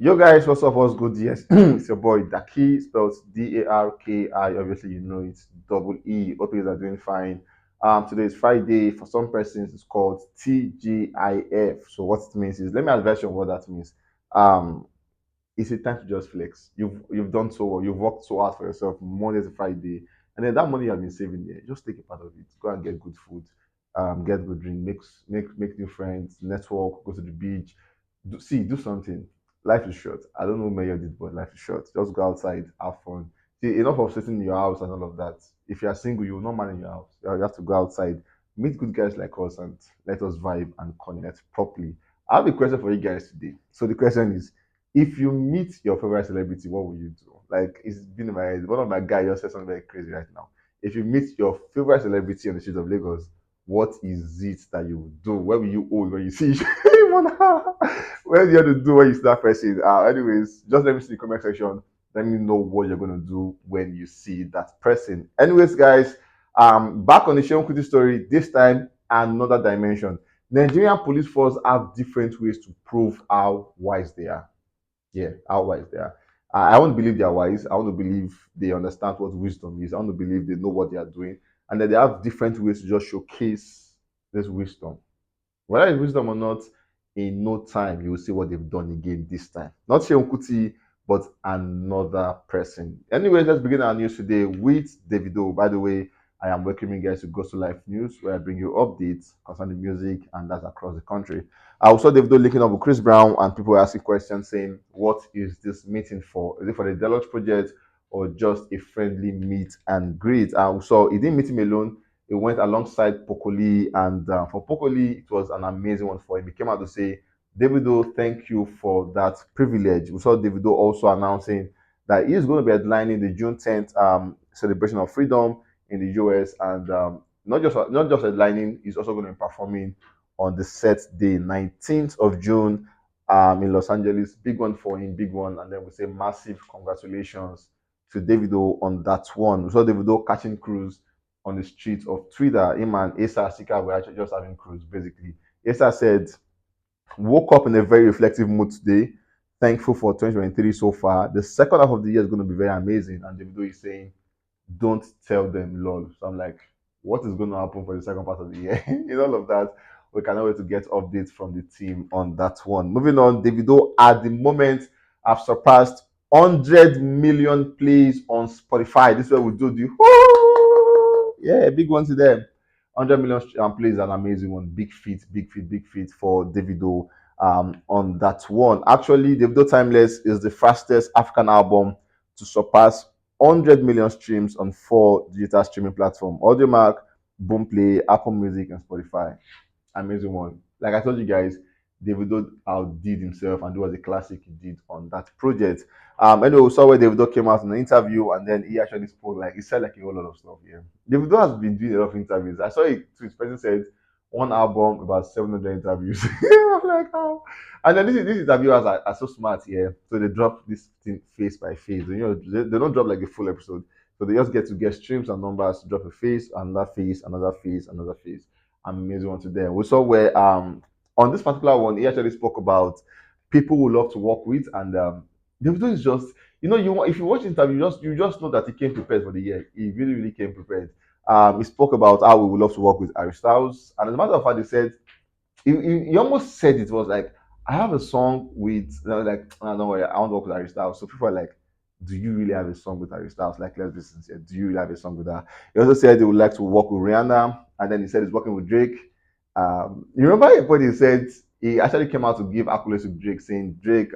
Yo guys, what's up? What's good? Yes, it's your boy Daki, spelled Darki. Obviously, you know it's double E. Hope you guys are doing fine. Today is Friday. For some persons, it's called TGIF. So what it means is, let me advise you on what that means. Um, it's a time to just flex. You've done so well. You've worked so hard for yourself Monday to Friday, and then that money you have been saving there, just take a part of it. Go and get good food, get good drink, make new friends, network, go to the beach. Do something. Life is short. I don't know where you did, but life is short. Just go outside, have fun. See, enough of sitting in your house and all of that. If you are single, you will not manage your house. You have to go outside, meet good guys like us, and let us vibe and connect properly. I have a question for you guys today. So the question is, if you meet your favorite celebrity, what will you do? Like, it's been in my head. One of my guys just said something very crazy right now. If you meet your favorite celebrity on the streets of Lagos, what is it that you will do? Where will you hold when you see what do you have to do when you see that person? Anyways, just let me see the comment section. Let me know what you're gonna do when you see that person. Anyways, guys, back on the Sheon Kuti story. This time, another dimension. Nigerian police force have different ways to prove how wise they are. Yeah, how wise they are. I want to believe they are wise. I want to believe they understand what wisdom is. I want to believe they know what they are doing, and that they have different ways to just showcase this wisdom. Whether it's wisdom or not, in no time you will see what they've done again this time. Not Sheon Kuti, but another person. Anyways, let's begin our news today with Davido. By the way, I am welcoming you guys to Go to Life News, where I bring you updates concerning music and that's across the country. I also Davido linking up with Chris Brown, and people were asking questions saying, "What is this meeting for? Is it for the Deluxe project or just a friendly meet and greet?" So he didn't meet him alone. He went alongside Pokoli, and for Pokoli, it was an amazing one for him. He came out to say, "Davido, thank you for that privilege." We saw Davido also announcing that he is going to be headlining the June 10th celebration of freedom in the US, and not just headlining, he's also going to be performing on the set day 19th of June in Los Angeles. Big one for him, big one, and then we say massive congratulations to Davido on that one. We saw Davido catching cruise on the streets of Twitter. Him and Asa Sika were actually just having cruise, basically. Asa said, "Woke up in a very reflective mood today. Thankful for 2023 so far. The second half of the year is going to be very amazing." And Davido is saying, "Don't tell them, lol." So I'm like, what is going to happen for the second part of the year? In all of that, we cannot wait to get updates from the team on that one. Moving on, Davido at the moment have surpassed 100 million plays on Spotify. This is where we do the yeah, big one to them. 100 million plays, an amazing one. Big feat, big feat, big feat for Davido on that one. Actually, Davido Timeless is the fastest African album to surpass 100 million streams on 4 digital streaming platforms: Audiomack, Boomplay, Apple Music, and Spotify. Amazing one. Like I told you guys, Davido outdid himself, and it was a classic he did on that project. Anyway, we saw where Davido came out in an interview, and then he actually spoke like he said like a whole lot of stuff. Yeah, Davido has been doing a lot of interviews. I saw it. His person said one album about 700 interviews. I'm like, how? And then this interviewers are so smart, yeah. So they drop this thing face by face. You know, they don't drop like a full episode. So they just get to get streams and numbers, drop a face, another face, another face, another face. Amazing one to them. We saw where on this particular one, he actually spoke about people who love to work with, and Davido is just, if you watch the interview, you just know that he came prepared for the year. He really really came prepared. He spoke about how we would love to work with Harry Styles, and as a matter of fact, he said he almost said it was like, "I have a song with," like, "Ah, don't worry, I want to work with Harry Styles." So people are like, "Do you really have a song with Harry Styles?" Like, let's be sincere. Do you really have a song with her? He also said he would like to work with Rihanna, and then he said he's working with Drake. You remember a point he said he actually came out to give accolades to Drake, saying Drake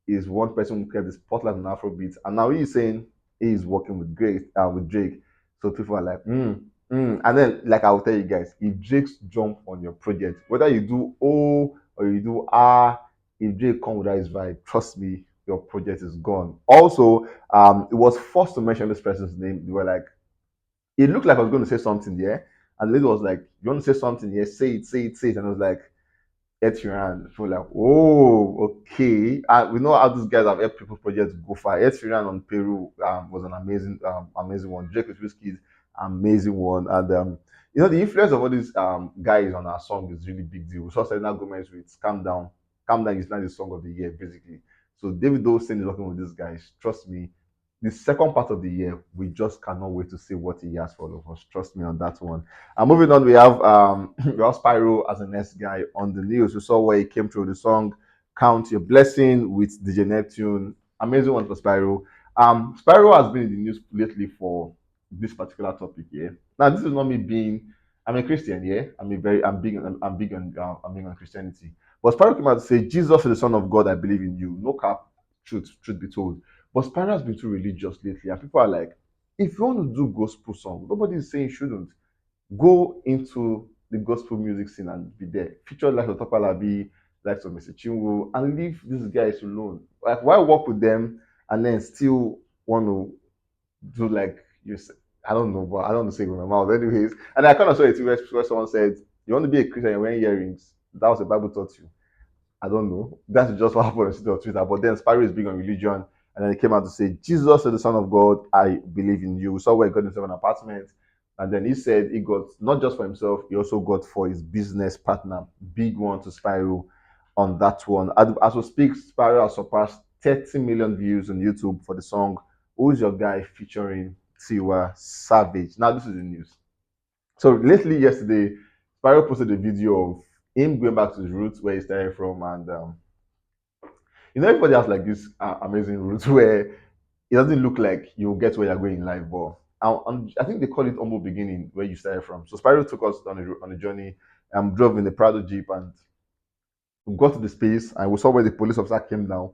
is one person who kept the spotlight on Afrobeat, and now he's saying he's working with Drake. So people are like, and then, like, I will tell you guys, if Drake's jump on your project, whether you do O or you do R, if Drake come with that his vibe, trust me, your project is gone. Also, it was forced to mention this person's name. They were like, it looked like I was going to say something there, and the lady was like, "You want to say something? Yes, say it, say it, say it." And I was like, Ed Sheeran. So like, oh, okay. We know how these guys have helped people's projects go far. Ed Sheeran on Peru was an amazing one. Drake with Whiskey, amazing one. And the influence of all these guys on our song is really big deal. We saw Selena Gomez with "Calm Down." "Calm Down" is now the song of the year, basically. So Davido saying he's working with these guys. Trust me, the second part of the year, we just cannot wait to see what he has for all of us. Trust me on that one. And moving on, we have we have Spyro as the next guy on the news. We saw where he came through the song "Count Your Blessing" with DJ Neptune. Amazing one for Spyro. Spyro has been in the news lately for this particular topic here. Now, this is not me being. I'm a Christian, yeah. I'm big on Christianity. But Spyro came out to say, "Jesus is the Son of God. I believe in you." No cap. Truth be told. But Spyro has been too religious lately, and people are like, if you want to do gospel song, nobody is saying you shouldn't. Go into the gospel music scene and be there. Feature like Otapalabi, like some Mr. Chinwo, and leave these guys alone. Like, why work with them and then still want to do like you said? I don't know, but I don't want to say it with my mouth. Anyways, and I kind of saw it where someone said, "You want to be a Christian, you're wearing earrings." That was the Bible taught you. I don't know. That's just what happened on Twitter. But then Spyro is big on religion, and then he came out to say, "Jesus is the Son of God. I believe in you." We saw where he got himself an apartment, and then he said he got not just for himself, he also got for his business partner. Big one to Spyro on that one. As we speak, Spyro has surpassed 30 million views on YouTube for the song "Who's Your Guy" featuring Tiwa Savage. Now this is the news. So lately, yesterday, Spyro posted a video of him going back to his roots where he started from, and everybody has like this amazing roots where it doesn't look like you'll get where you're going in life, but I think they call it humble beginning where you started from. So Spyro took us on a journey, drove in the Prado Jeep, and we got to the space, and we saw where the police officer came down,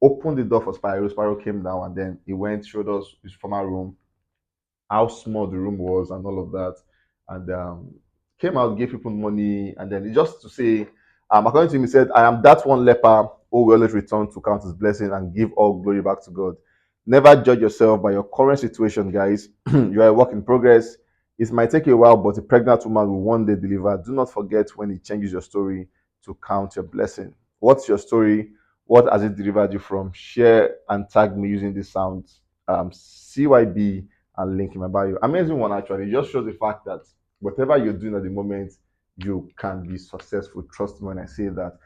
opened the door for Spyro. Spyro came down, and then he went, showed us his former room, how small the room was and all of that. And came out, gave people money, and then just to say, according to him, he said, "I am that one leper who will always return to count his blessing and give all glory back to God. Never judge yourself by your current situation, guys. You are a work in progress. It might take you a while, but a pregnant woman will one day deliver. Do not forget when it changes your story to count your blessing. What's your story? What has it delivered you from? Share and tag me using this sound. CYB and link in my bio." Amazing one, actually. It just shows the fact that whatever you're doing at the moment, you can be successful. Trust me when I say that.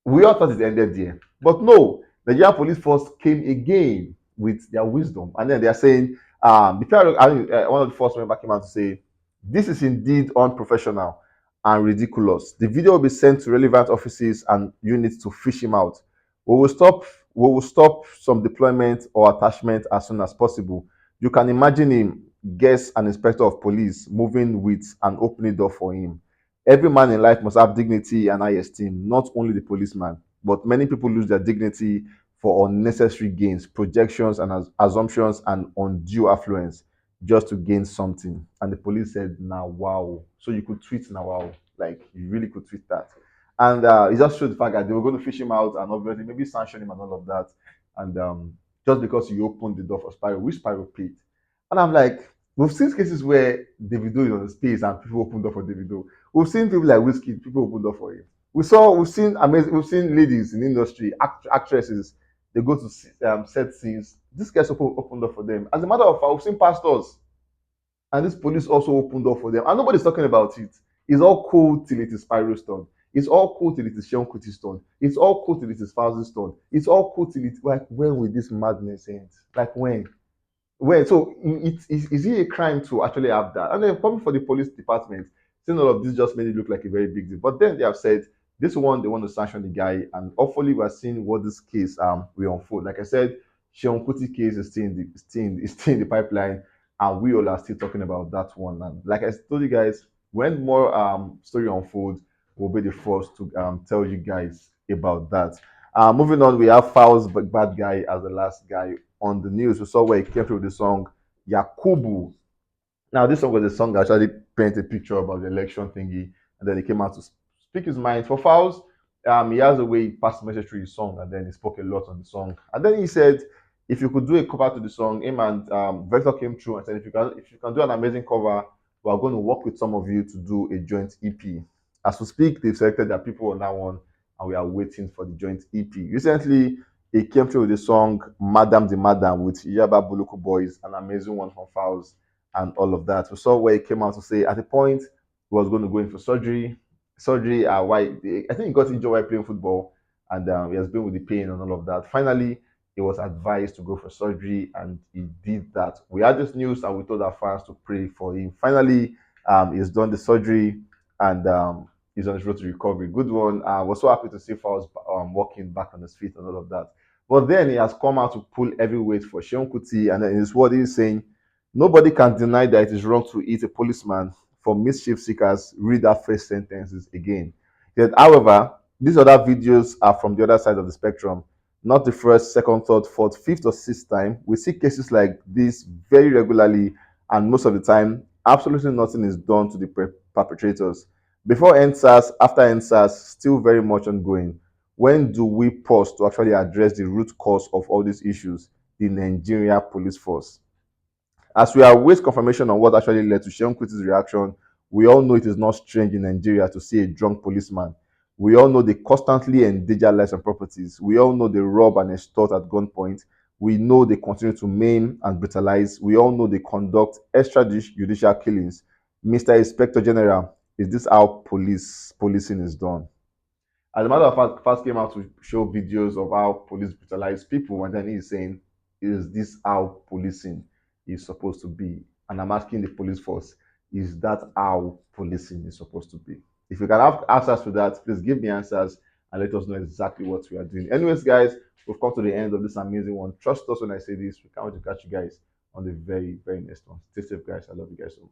We all thought it ended there. But no, the Nigerian police force came again with their wisdom. And then they are saying, one of the first member came out to say, "This is indeed unprofessional and ridiculous. The video will be sent to relevant offices and units to fish him out. We will stop some deployment or attachment as soon as possible." You can imagine him, guess an inspector of police moving with an opening door for him. Every man in life must have dignity and high esteem, not only the policeman. But many people lose their dignity for unnecessary gains, projections, and assumptions, and undue affluence just to gain something. And the police said, "Now, wow." So you could tweet "now, wow." Like, you really could tweet that. And it just showed the fact that they were going to fish him out and obviously maybe sanction him and all of that. And just because you opened the door for Spyro, which Spyro paid. And I'm like, we've seen cases where Davido is on the space and people opened door for Davido. We've seen people like Whiskey, people opened door for him. We've seen ladies in the industry, actresses, they go to set scenes. This guys open door for them. As a matter of fact, we've seen pastors, and this police also opened door for them. And nobody's talking about it. It's all cool till it is Spyro's turn. It's all cool till it is Sean Kuti's turn. It's all cool till it is Falz's turn. It's all cool till it's like, when will this madness end? Like, when? Well, so is it a crime to actually have that? And then coming for the police department, seeing all of this just made it look like a very big deal. But then they have said this one, they want to sanction the guy, and hopefully we're seeing what this case will unfold. Like I said, Sean Kuti case is still in the pipeline, and we all are still talking about that one. And like I told you guys, when more story unfolds, we'll be the first to tell you guys about that. Moving on, we have Falz bad guy as the last guy on the news. We saw where he came through the song Yakubu. Now, this song was a song that actually painted a picture about the election thingy, and then he came out to speak his mind. For Falz, he has a way he passed the message through his song, and then he spoke a lot on the song. And then he said, if you could do a cover to the song, him and Vector came through and said, if you can do an amazing cover, we are going to work with some of you to do a joint EP. As we speak, they've selected their people on that one, and we are waiting for the joint EP. Recently, he came through with the song Madam the Madam with Yaba Buluku Boys, an amazing one from Falz and all of that. We saw where he came out to say at the point he was going to go in for surgery. Why I think he got injured while playing football, and he has been with the pain and all of that. Finally, he was advised to go for surgery, and he did that. We had this news, and we told our fans to pray for him. Finally, he's done the surgery, and he's on his road to recovery. Good one. I was so happy to see Falz walking back on his feet and all of that. But then he has come out to pull every weight for Seun Kuti, and in his word, he's saying, nobody can deny that it is wrong to hit a policeman. For mischief seekers, read that first sentences again. Yet, however, these other videos are from the other side of the spectrum. Not the first, second, third, fourth, fifth, or sixth time. We see cases like this very regularly, and most of the time, absolutely nothing is done to the perpetrators. Before NSAS, after NSAS, still very much ongoing. When do we pause to actually address the root cause of all these issues? The Nigeria police force. As we await confirmation on what actually led to Seun Kuti's reaction, we all know it is not strange in Nigeria to see a drunk policeman. We all know they constantly endanger lives and properties. We all know they rob and extort at gunpoint. We know they continue to maim and brutalize. We all know they conduct extrajudicial killings. Mr. Inspector General, is this how policing is done? As a matter of fact, Fast came out to show videos of how police brutalize people, and then he's saying, is this how policing is supposed to be? And I'm asking the police force, is that how policing is supposed to be? If you can have answers to that, please give me answers and let us know exactly what we are doing. Anyways, guys, we've come to the end of this amazing one. Trust us when I say this. We can't wait to catch you guys on the very, very next one. Stay safe, guys. I love you guys so much.